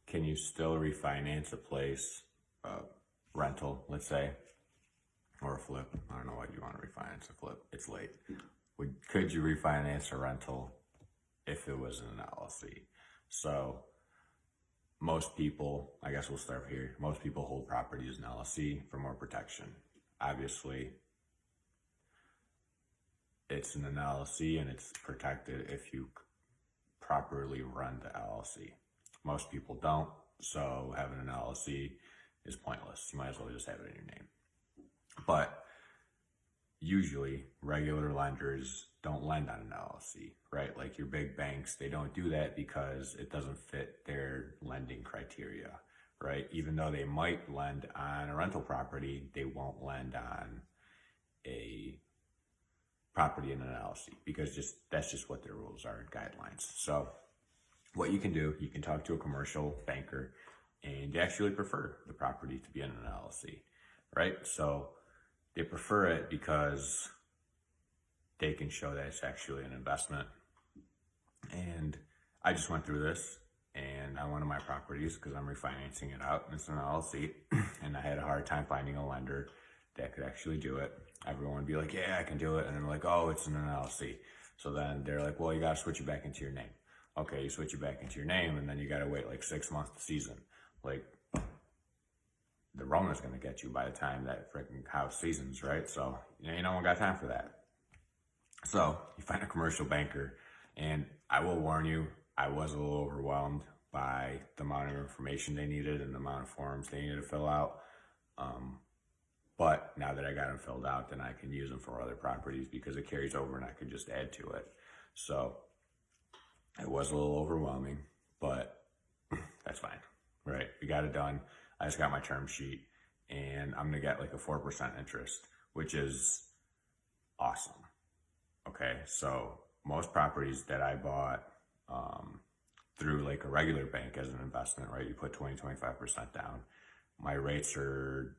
can you still refinance a place, rental, let's say, or a flip? I don't know what you want to refinance a flip. It's late. Could you refinance a rental if it was an LLC? So most people, I guess we'll start here. Most people hold property as an LLC for more protection. Obviously, it's an LLC and it's protected if you properly run the LLC. Most people don't, so having an LLC is pointless. You might as well just have it in your name. But usually, regular lenders don't lend on an LLC, right? Like your big banks, they don't do that because it doesn't fit their lending criteria, right? Even though they might lend on a rental property, they won't lend on a property in an LLC because that's just what their rules are and guidelines. So what you can do, you can talk to a commercial banker and they actually prefer the property to be in an LLC, right? So they prefer it because they can show that it's actually an investment. And I just went through this and on one of my properties because I'm refinancing it out and it's an LLC and I had a hard time finding a lender that could actually do it. Everyone would be like, yeah, I can do it. And then like, oh, it's an LLC. So then they're like, well, you got to switch it back into your name. Okay, you switch it back into your name and then you got to wait like 6 months to season. Like the Rona's going to get you by the time that freaking house seasons, right? So you no one got time for that. So you find a commercial banker, and I will warn you, I was a little overwhelmed by the amount of information they needed and the amount of forms they needed to fill out. But now that I got them filled out, then I can use them for other properties because it carries over and I can just add to it. So it was a little overwhelming, but that's fine, right? We got it done. I just got my term sheet and I'm gonna get like a 4% interest, which is awesome. Okay, so most properties that I bought through like a regular bank as an investment, right? You put 20-25% down. My rates are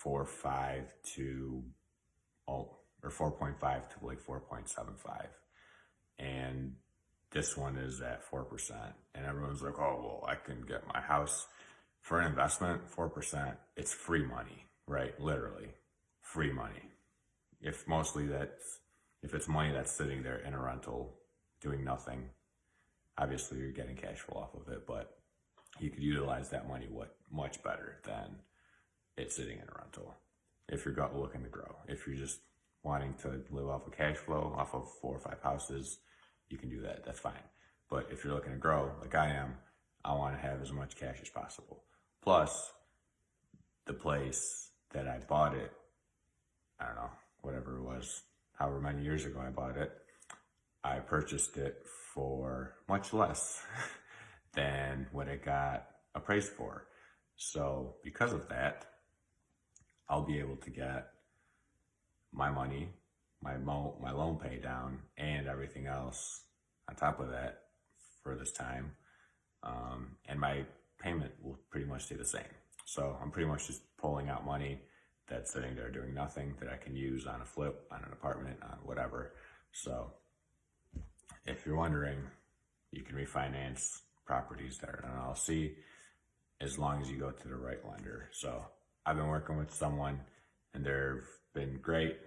4.5 to or 4.5 to like 4.75, and this one is at 4%. And everyone's like, oh well, I can get my house for an investment 4%. It's free money, right? Literally free money. If it's money that's sitting there in a rental doing nothing, obviously you're getting cash flow off of it, but you could utilize that money much better than it sitting in a rental. If you're looking to grow, if you're just wanting to live off of cash flow off of 4 or 5 houses, you can do that. That's fine. But if you're looking to grow like I am, I want to have as much cash as possible. Plus, the place that I bought it, I don't know, whatever it was, however many years ago I bought it, I purchased it for much less than what it got appraised for. So because of that, I'll be able to get my money, my loan pay down, and everything else on top of that for this time. And my payment will pretty much stay the same. So I'm pretty much just pulling out money that's sitting there doing nothing that I can use on a flip, on an apartment, on whatever. So if you're wondering, you can refinance properties that are an LLC as long as you go to the right lender. So I've been working with someone and they've been great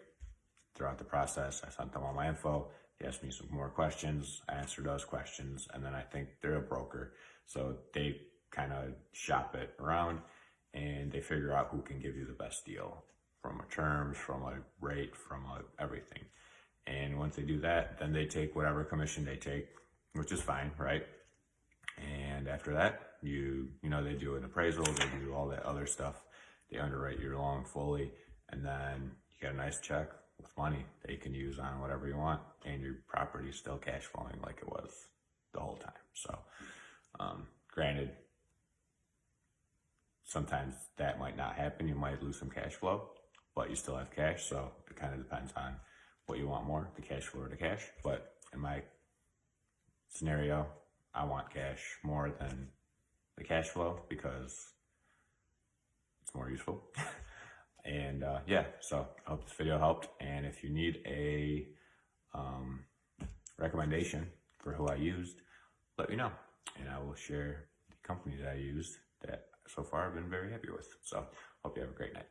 throughout the process. I sent them all my info. They asked me some more questions. I answered those questions. And then I think they're a broker. So they kind of shop it around and they figure out who can give you the best deal from a terms, from a rate, from everything. And once they do that, then they take whatever commission they take, which is fine, right? And after that, they do an appraisal, they do all that other stuff. They underwrite your loan fully, and then you get a nice check with money that you can use on whatever you want, and your property is still cash flowing like it was the whole time. So, granted, sometimes that might not happen. You might lose some cash flow, but you still have cash. So it kind of depends on what you want more, the cash flow or the cash. But in my scenario, I want cash more than the cash flow because it's more useful. And so I hope this video helped. And if you need a recommendation for who I used, let me know and I will share the companies I used that so far I've been very happy with. So hope you have a great night.